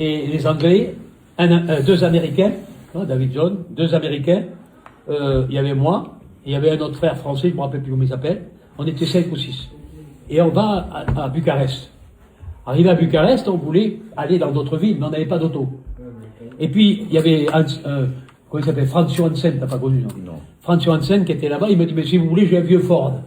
et les Anglais, deux Américains, David John, deux Américains, il y avait moi, il y avait un autre frère français, je ne me rappelle plus comment il s'appelle, on était 5 ou 6. Et on va à Bucarest. Arrivé à Bucarest, on voulait aller dans d'autres villes, mais on n'avait pas d'auto. Et puis, il y avait comment il s'appelle, Franz Johansen, t'as pas connu, non? Franz Johansen qui était là-bas, il me dit, mais si vous voulez, j'ai un vieux Ford.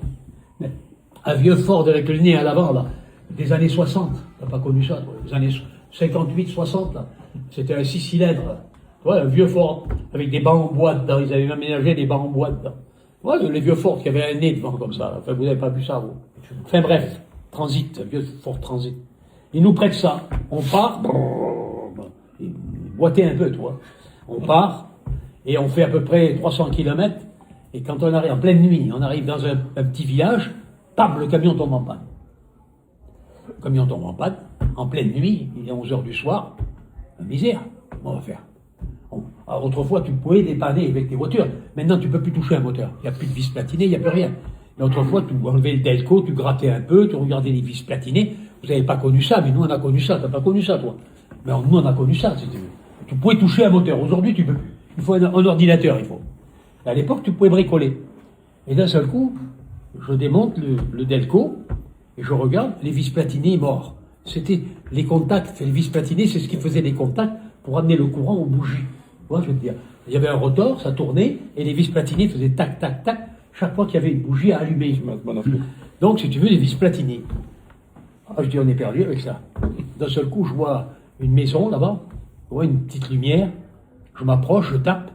Un vieux Ford avec le nez à l'avant, là, des années 60. T'as pas connu ça, toi, des années 58, 60, là. C'était un 6 cylindres. Ouais, un vieux Ford, avec des bancs en bois dedans. Ils avaient aménagé des bancs en bois dedans. Ouais, les vieux Ford qui avaient un nez devant comme ça. Enfin, vous n'avez pas vu ça, vous. Enfin bref, Transit, un vieux Ford Transit. Ils nous prêtent ça. On part, boiter un peu, toi. On part, et on fait à peu près 300 km. Et quand on arrive en pleine nuit, on arrive dans un petit village, pam, le camion tombe en panne. Le camion tombe en panne, en pleine nuit, il est 11h du soir. Misère, on va faire. Alors, autrefois, tu pouvais dépanner avec tes voitures. Maintenant, tu ne peux plus toucher un moteur. Il n'y a plus de vis platinées, il n'y a plus rien. Mais autrefois, tu enlevais le Delco, tu grattais un peu, tu regardais les vis platinées. Vous n'avez pas connu ça, mais nous, on a connu ça. Tu n'as pas connu ça, toi. Mais nous, on a connu ça. Tu pouvais toucher un moteur. Aujourd'hui, tu peux plus. Il faut un ordinateur, il faut. À l'époque, tu pouvais bricoler. Et d'un seul coup, je démonte le Delco et je regarde les vis platinées morts. C'était les contacts. Les vis platinées, c'est ce qui faisait les contacts pour amener le courant aux bougies. Moi, je veux dire, il y avait un rotor, ça tournait, et les vis platinées faisaient tac, tac, tac, chaque fois qu'il y avait une bougie à allumer. Donc, si tu veux, des vis platinées. Ah, je dis, on est perdu avec ça. D'un seul coup, je vois une maison là-bas, je vois une petite lumière, je m'approche, je tape.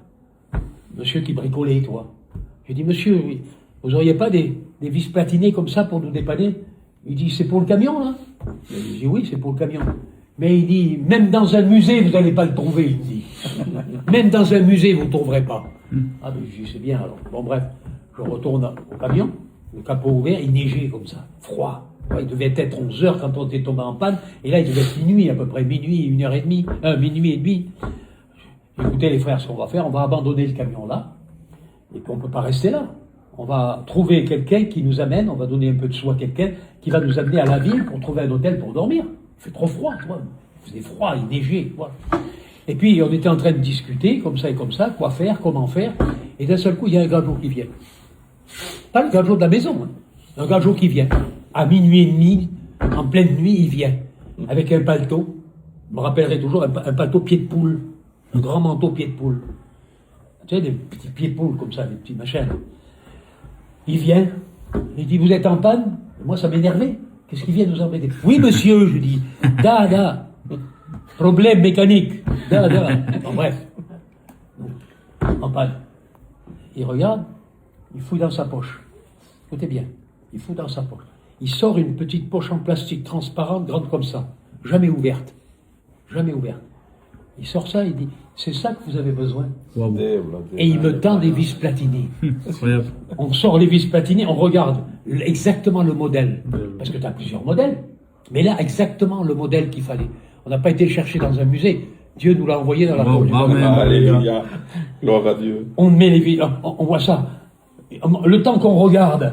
Monsieur qui bricolait, toi. Je dis, monsieur, vous n'auriez pas des vis platinées comme ça pour nous dépanner? Il dit, c'est pour le camion, là? Je dis, oui, c'est pour le camion. Mais il dit, même dans un musée, vous n'allez pas le trouver, il me dit. Même dans un musée, vous ne le trouverez pas. Ah, ben, je dis, c'est bien, alors. Bon, bref, je retourne au camion, le capot ouvert, il neigeait comme ça, froid. Ouais, il devait être 11 heures quand on était tombé en panne, et là, il devait être minuit, à peu près, minuit, 1h30, minuit et demi. Écoutez, les frères, ce qu'on va faire, on va abandonner le camion là, et puis on ne peut pas rester là. On va trouver quelqu'un qui nous amène, on va donner un peu de soi à quelqu'un qui va nous amener à la ville pour trouver un hôtel pour dormir. Il fait trop froid, toi. Il faisait froid, il neigeait, quoi. Et puis, on était en train de discuter, comme ça et comme ça, quoi faire, comment faire. Et d'un seul coup, il y a un gageot qui vient. Pas le gageot de la maison, hein. Un gageot qui vient. À minuit et demi, en pleine nuit, il vient. Avec un paletot. Je me rappellerai toujours, un paletot pied de poule. Un grand manteau pied de poule. Tu sais, des petits pieds de poule, comme ça, des petits machins. Il vient. Il dit, vous êtes en panne? Et moi, ça m'énervait. Qu'est-ce qu'il vient nous embêter? Oui, monsieur, je dis. Da. Problème mécanique. Da. En bref. En panne. Il regarde, il fouille dans sa poche. Écoutez bien. Il fouille dans sa poche. Il sort une petite poche en plastique transparente, grande comme ça. Jamais ouverte. Jamais ouverte. Il sort ça, il dit, c'est ça que vous avez besoin. Wow. Et il me tend des vis platinées. On sort les vis platinées, on regarde exactement le modèle. Parce que tu as plusieurs modèles. Mais là, exactement le modèle qu'il fallait. On n'a pas été le chercher dans un musée. Dieu nous l'a envoyé dans la poche. Alléluia. Gloire à Dieu. On met les vis, on voit ça. Le temps qu'on regarde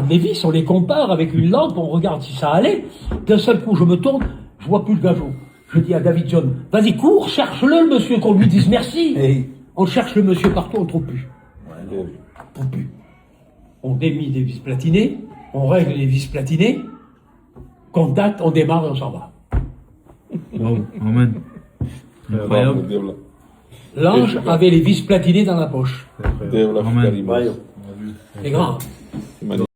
les vis, on les compare avec une lampe, on regarde si ça allait. D'un seul coup, je me tourne, je vois plus le gageot. Je dis à David John, vas-y, cours, cherche-le, le monsieur, qu'on lui dise merci. Et on cherche le monsieur partout, on ne trouve plus. On ne trouve plus. On démie des vis platinées, on règle les vis platinées, contact, on démarre et on s'en va. Wow, amen. Incroyable. L'ange avait les vis platinées dans la poche. Amen. C'est grand.